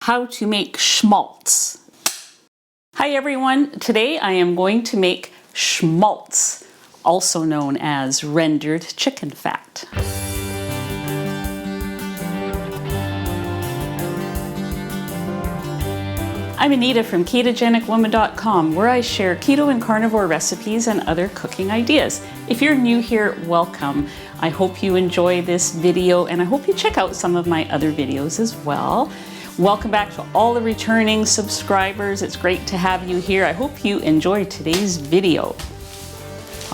how to make schmaltz. Hi everyone, today I am going to make schmaltz, also known as rendered chicken fat. I'm Anita from KetogenicWoman.com, where I share keto and carnivore recipes and other cooking ideas. If you're new here, welcome. I hope you enjoy this video and I hope you check out some of my other videos as well. Welcome back to all the returning subscribers. It's great to have you here. I hope you enjoy today's video.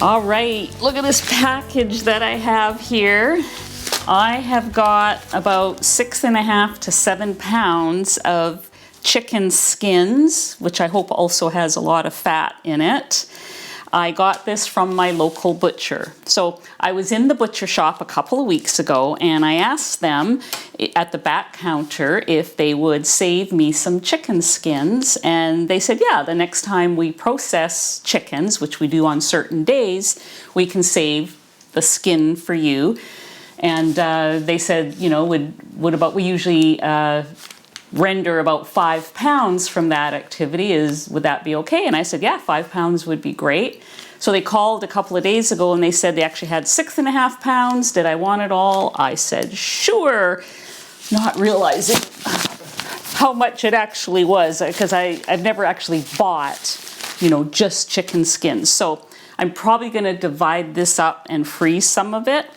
All right, look at this package that I have here. I have got about 6.5 to 7 pounds of chicken skins, which I hope also has a lot of fat in it. I got this from my local butcher. So I was in the butcher shop a couple of weeks ago and I asked them at the back counter if they would save me some chicken skins, and they said, yeah, the next time we process chickens, which we do on certain days, we can save the skin for you. And they said, you know, we usually render about 5 pounds from that activity. Would that be okay? And I said, yeah, 5 pounds would be great. So they called a couple of days ago and they said they actually had 6.5 pounds. Did I want it all? I said, sure, not realizing how much it actually was, because I've never actually bought, you know, just chicken skins. So I'm probably going to divide this up and freeze some of it.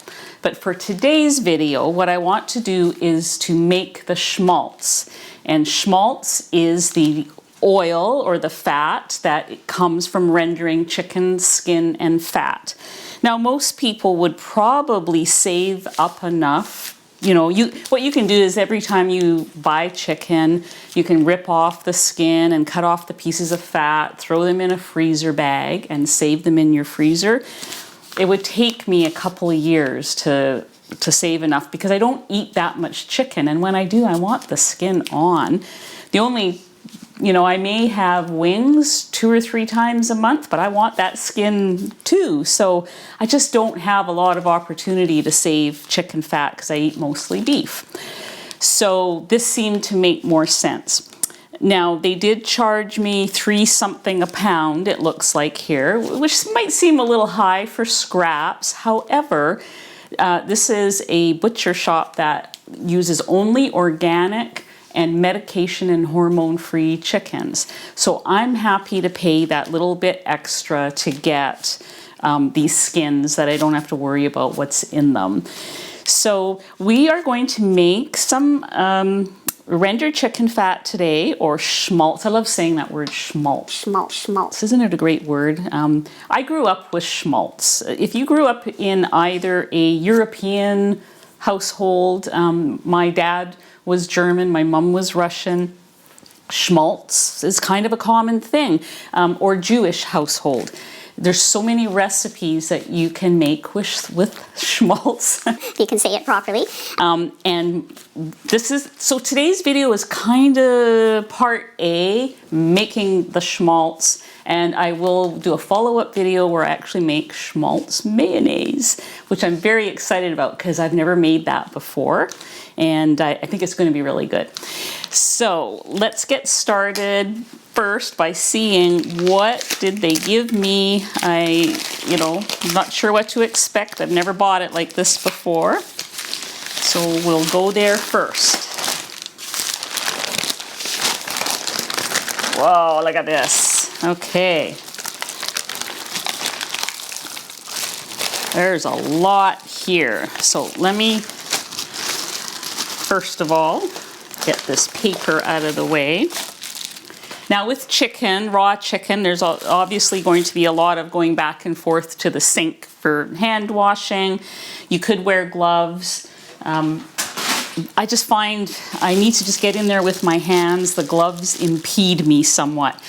But for today's video, what I want to do is to make the schmaltz. And schmaltz is the oil or the fat that comes from rendering chicken skin and fat. Now, most people would probably save up enough. You know, what you can do is every time you buy chicken, you can rip off the skin and cut off the pieces of fat, throw them in a freezer bag and save them in your freezer. It would take me a couple of years to save enough because I don't eat that much chicken. And when I do, I want the skin on. The only, you know, I may have wings 2 or 3 times a month, but I want that skin too. So I just don't have a lot of opportunity to save chicken fat because I eat mostly beef. So this seemed to make more sense. Now, they did charge me $3 something a pound, it looks like here, which might seem a little high for scraps. However, this is a butcher shop that uses only organic and medication and hormone-free chickens. So I'm happy to pay that little bit extra to get these skins that I don't have to worry about what's in them. So we are going to make some rendered chicken fat today, or schmaltz. I love saying that word, schmaltz. Schmaltz, schmaltz. Isn't it a great word? I grew up with schmaltz. If you grew up in either a European household, my dad was German, my mom was Russian, schmaltz is kind of a common thing, or Jewish household. There's so many recipes that you can make with schmaltz. You can say it properly. And so today's video is kind of part A, making the schmaltz. And I will do a follow-up video where I actually make schmaltz mayonnaise, which I'm very excited about because I've never made that before. And I think it's going to be really good. So let's get started first by seeing what did they give me. I'm not sure what to expect. I've never bought it like this before. So we'll go there first. Whoa, look at this. Okay. There's a lot here. So let me, first of all, get this paper out of the way. Now with chicken, raw chicken, there's obviously going to be a lot of going back and forth to the sink for hand washing. You could wear gloves. I just find I need to just get in there with my hands. The gloves impede me somewhat.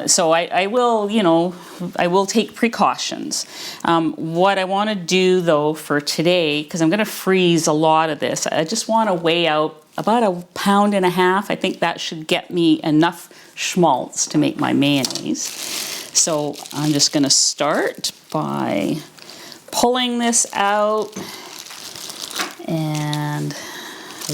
So I will take precautions. What I want to do though for today, because I'm going to freeze a lot of this, I just want to weigh out about 1.5 pounds. I think that should get me enough schmaltz to make my mayonnaise. So I'm just going to start by pulling this out and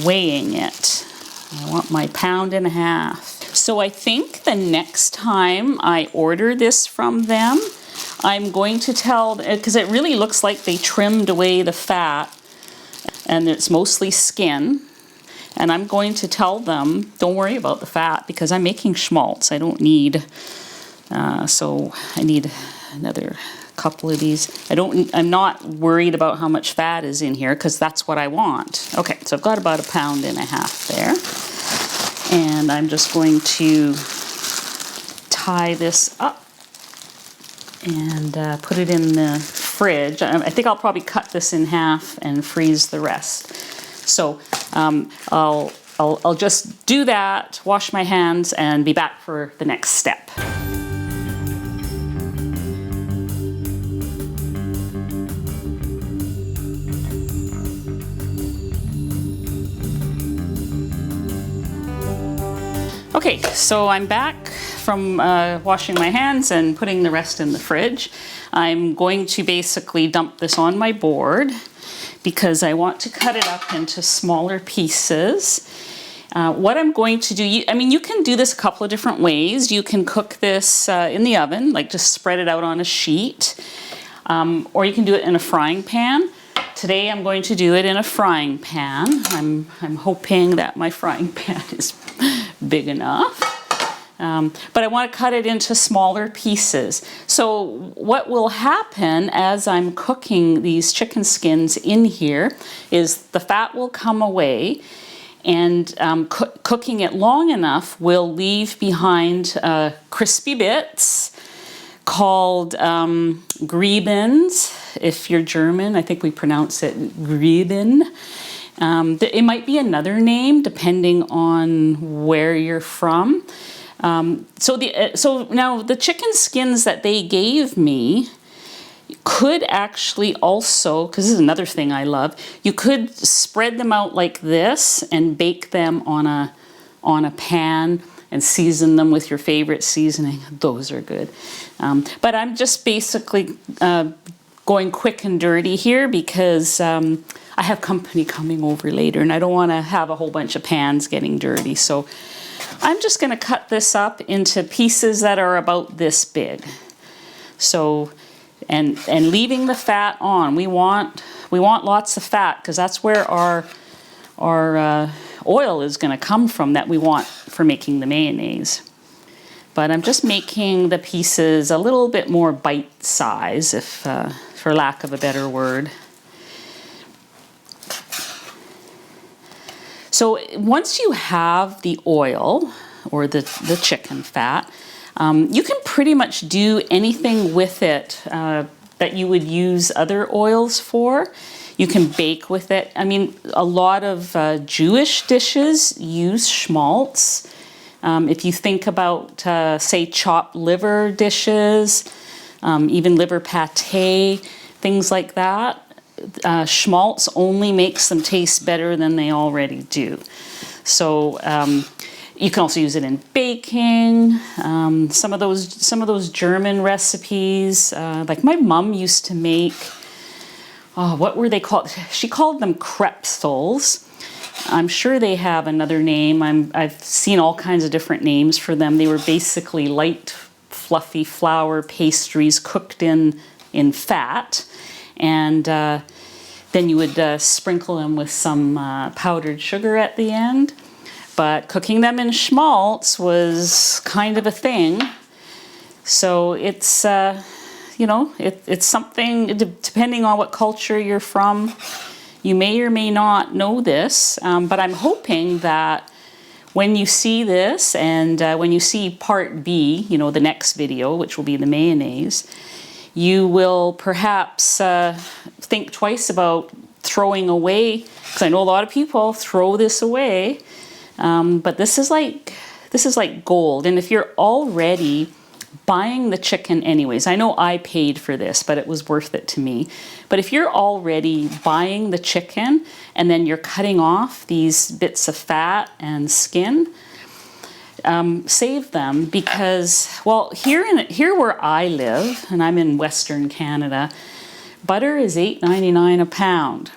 weighing it. I want my 1.5 pounds. So I think the next time I order this from them, I'm going to tell, because it really looks like they trimmed away the fat and it's mostly skin. And I'm going to tell them, don't worry about the fat because I'm making schmaltz. I don't need, so I need another couple of these. I'm not worried about how much fat is in here because that's what I want. Okay, so I've got about 1.5 pounds there. And I'm just going to tie this up and put it in the fridge. I think I'll probably cut this in half and freeze the rest. So I'll just do that, wash my hands, and be back for the next step. Okay, so I'm back from washing my hands and putting the rest in the fridge. I'm going to basically dump this on my board because I want to cut it up into smaller pieces. What I'm going to do, you can do this a couple of different ways. You can cook this in the oven, like just spread it out on a sheet, or you can do it in a frying pan. Today I'm going to do it in a frying pan. I'm hoping that my frying pan is big enough. But I want to cut it into smaller pieces. So what will happen as I'm cooking these chicken skins in here is the fat will come away, and cooking it long enough will leave behind crispy bits called Gribenes. If you're German, I think we pronounce it Grieben. It might be another name depending on where you're from. So now the chicken skins that they gave me could actually also, because this is another thing I love, you could spread them out like this and bake them on a pan and season them with your favorite seasoning. Those are good. But I'm just basically going quick and dirty here because I have company coming over later and I don't want to have a whole bunch of pans getting dirty. So I'm just going to cut this up into pieces that are about this big. So, and leaving the fat on. We want lots of fat because that's where our oil is going to come from that we want for making the mayonnaise. But I'm just making the pieces a little bit more bite size, if for lack of a better word. So once you have the oil or the chicken fat, you can pretty much do anything with it that you would use other oils for. You can bake with it. I mean, a lot of Jewish dishes use schmaltz. If you think about, say, chopped liver dishes, even liver pate, things like that, schmaltz only makes them taste better than they already do. So you can also use it in baking. Some of those German recipes, like my mom used to make. Oh, what were they called? She called them Krepsels. I'm sure they have another name. I've seen all kinds of different names for them. They were basically light, fluffy flour pastries cooked in fat. And then you would sprinkle them with some powdered sugar at the end. But cooking them in schmaltz was kind of a thing. So it's, it's something, depending on what culture you're from, you may or may not know this, but I'm hoping that when you see this and when you see part B, the next video, which will be the mayonnaise, you will perhaps think twice about throwing away, because I know a lot of people throw this away, but this is like gold. And if you're already buying the chicken anyways, I know I paid for this, but it was worth it to me. But if you're already buying the chicken and then you're cutting off these bits of fat and skin, save them because, well, here where I live, and I'm in Western Canada, butter is $8.99 a pound.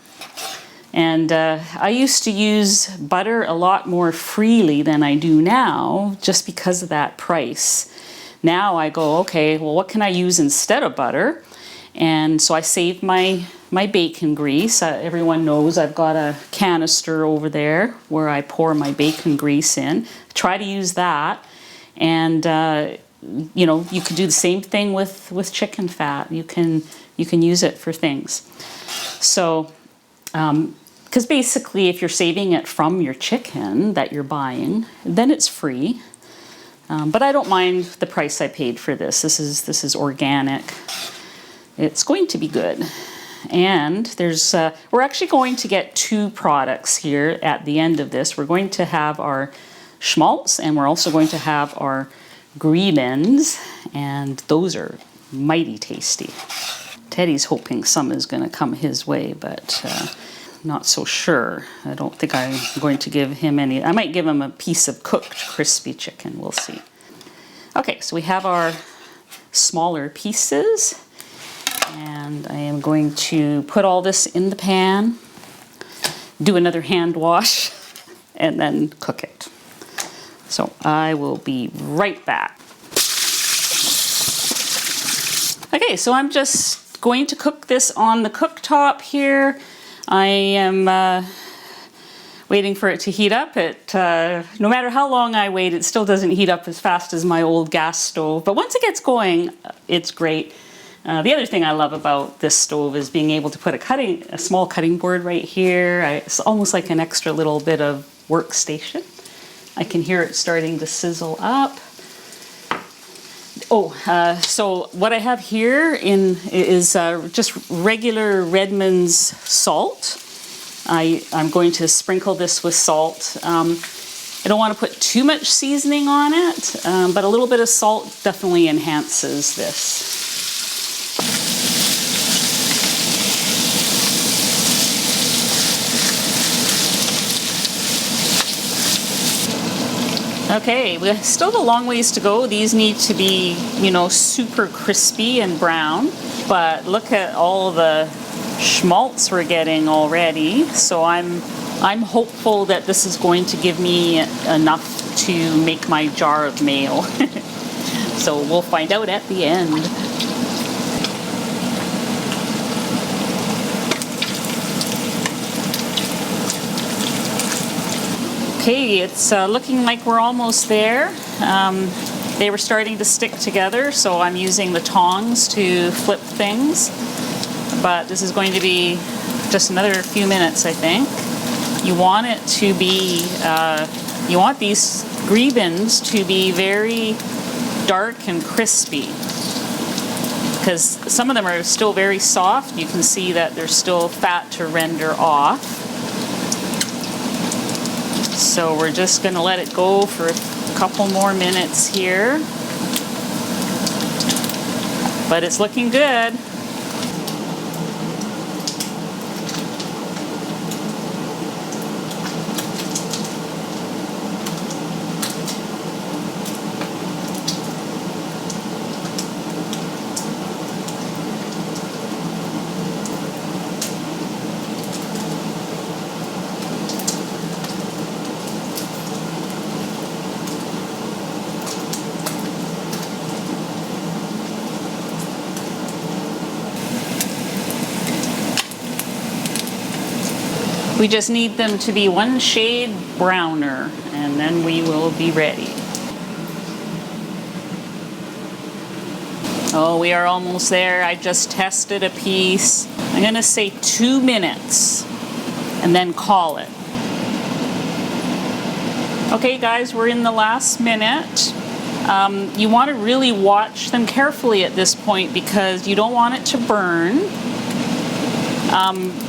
And I used to use butter a lot more freely than I do now, just because of that price. Now I go, okay, well, what can I use instead of butter? And so I saved my bacon grease. Everyone knows I've got a canister over there where I pour my bacon grease in. Try to use that. And you know, you could do the same thing with chicken fat. You can use it for things. So, because basically if you're saving it from your chicken that you're buying, then it's free. But I don't mind the price I paid for this. This is organic. It's going to be good. And there's we're actually going to get 2 products here at the end of this. We're going to have our Schmaltz, and we're also going to have our Gribenes, and those are mighty tasty. Teddy's hoping some is going to come his way, but not so sure. I don't think I'm going to give him any. I might give him a piece of cooked crispy chicken. We'll see. Okay, so we have our smaller pieces, and I am going to put all this in the pan, do another hand wash, and then cook it. So I will be right back. Okay, so I'm just going to cook this on the cooktop here. I am waiting for it to heat up. No matter how long I wait, it still doesn't heat up as fast as my old gas stove. But once it gets going, it's great. The other thing I love about this stove is being able to put a small cutting board right here. It's almost like an extra little bit of workstation. I can hear it starting to sizzle up. So what I have here is just regular Redmond's salt. I'm going to sprinkle this with salt. I don't want to put too much seasoning on it, but a little bit of salt definitely enhances this. Okay, we still have a long ways to go. These need to be, you know, super crispy and brown, but look at all the schmaltz we're getting already. So I'm hopeful that this is going to give me enough to make my jar of mayo. So we'll find out at the end. Okay, it's looking like we're almost there. They were starting to stick together, so I'm using the tongs to flip things. But this is going to be just another few minutes, I think. You want it to be, you want these Gribenes to be very dark and crispy, because some of them are still very soft. You can see that there's still fat to render off. So we're just going to let it go for a couple more minutes here. But it's looking good. We just need them to be one shade browner, and then we will be ready. Oh, we are almost there. I just tested a piece. I'm gonna say 2 minutes and then call it. Okay guys, we're in the last minute. You want to really watch them carefully at this point because you don't want it to burn.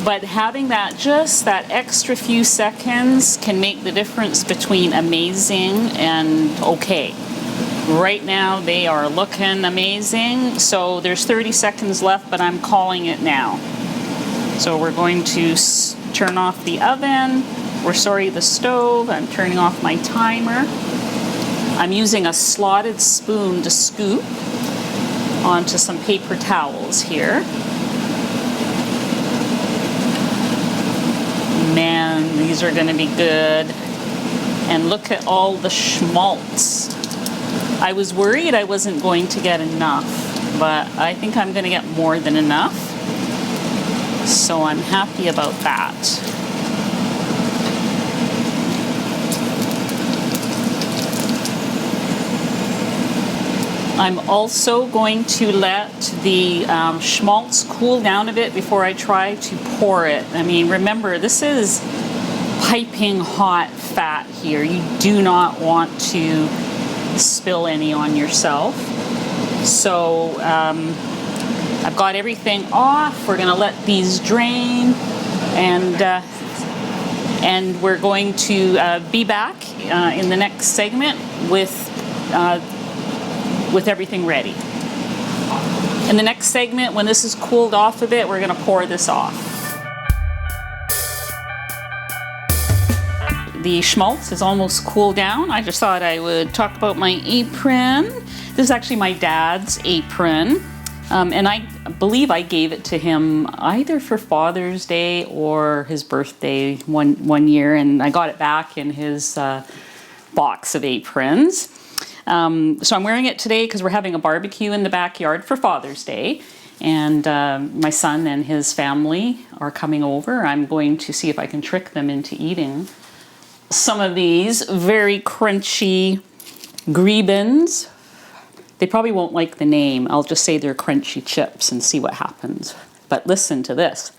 But having just that extra few seconds can make the difference between amazing and okay. Right now they are looking amazing, so there's 30 seconds left, but I'm calling it now. So we're going to turn off the oven, the stove. I'm turning off my timer. I'm using a slotted spoon to scoop onto some paper towels here. Man, these are gonna be good. And look at all the schmaltz. I was worried I wasn't going to get enough, but I think I'm gonna get more than enough. So I'm happy about that. I'm also going to let the schmaltz cool down a bit before I try to pour it. I mean, remember, this is piping hot fat here. You do not want to spill any on yourself. So I've got everything off. We're gonna let these drain, and we're going to be back in the next segment with everything ready. In the next segment, when this is cooled off a bit, we're gonna pour this off. The schmaltz is almost cooled down. I just thought I would talk about my apron. This is actually my dad's apron. And I believe I gave it to him either for Father's Day or his birthday one year, and I got it back in his box of aprons. So I'm wearing it today because we're having a barbecue in the backyard for Father's Day, and my son and his family are coming over. I'm going to see if I can trick them into eating some of these very crunchy Gribenes. They probably won't like the name. I'll just say they're crunchy chips and see what happens. But listen to this.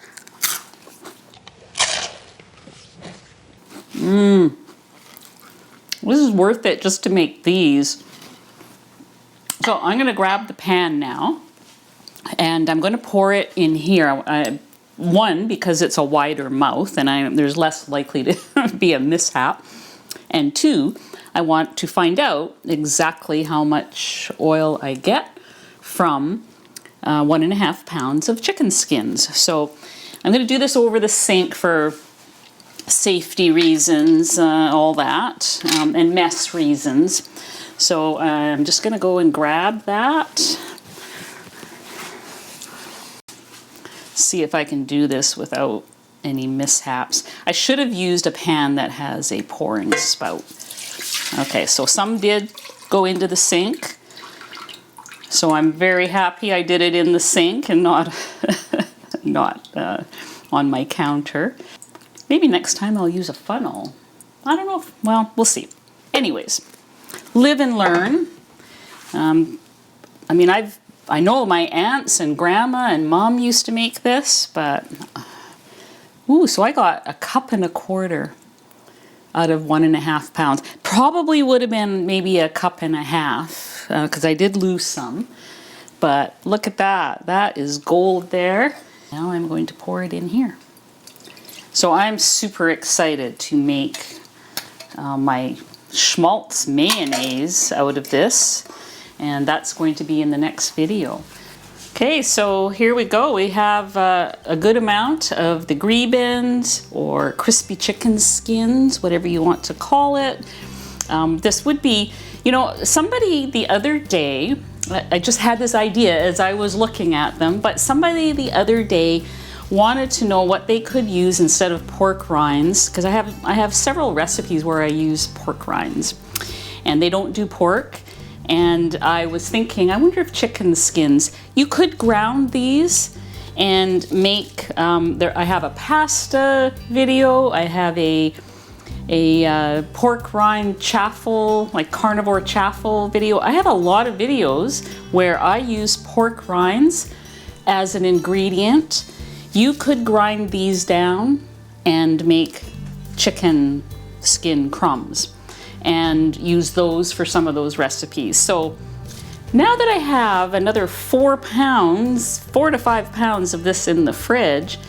This is worth it just to make these. So I'm gonna grab the pan now, and I'm gonna pour it in here. One, because it's a wider mouth and there's less likely to be a mishap. And two, I want to find out exactly how much oil I get from 1.5 pounds of chicken skins. So I'm going to do this over the sink for safety reasons, all that, and mess reasons. So I'm just going to go and grab that. See if I can do this without any mishaps. I should have used a pan that has a pouring spout. Okay, so some did go into the sink. So I'm very happy I did it in the sink and not on my counter. Maybe next time I'll use a funnel. I don't know. Well, we'll see. Anyways, live and learn. I mean, I know my aunts and grandma and mom used to make this, but so I got 1.25 cups out of 1.5 pounds. Probably would have been maybe 1.5 cups because I did lose some. But look at that. That is gold there. Now I'm going to pour it in here. So I'm super excited to make my Schmaltz mayonnaise out of this. And that's going to be in the next video. Okay, so here we go. We have a good amount of the Gribenes or crispy chicken skins, whatever you want to call it. This would be, somebody the other day, I just had this idea as I was looking at them, but somebody the other day wanted to know what they could use instead of pork rinds, because I have several recipes where I use pork rinds, and they don't do pork. And I was thinking, I wonder if chicken skins, you could ground these and make, I have a pasta video, I have a pork rind chaffle, like carnivore chaffle video. I have a lot of videos where I use pork rinds as an ingredient. You could grind these down and make chicken skin crumbs and use those for some of those recipes. So now that I have another 4 to 5 pounds of this in the fridge,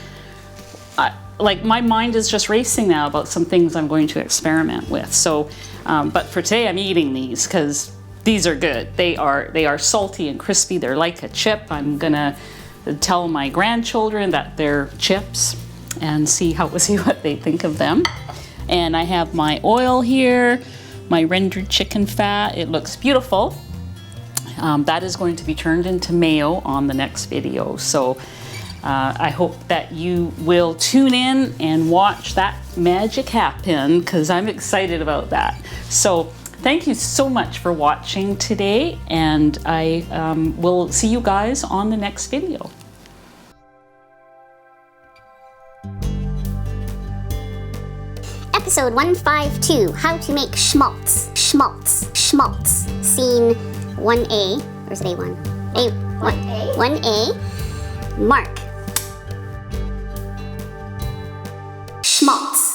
my mind is just racing now about some things I'm going to experiment with. So, but for today I'm eating these because these are good. They are salty and crispy. They're like a chip. I'm gonna tell my grandchildren that they're chips and see what they think of them. And I have my oil here, my rendered chicken fat. It looks beautiful. That is going to be turned into mayo on the next video. So I hope that you will tune in and watch that magic happen, because I'm excited about that. So thank you so much for watching today, and I will see you guys on the next video. Episode 152, How to Make Schmaltz. Schmaltz. Schmaltz. Scene 1A. Where's A1? A1. 1A. Mark. Schmaltz.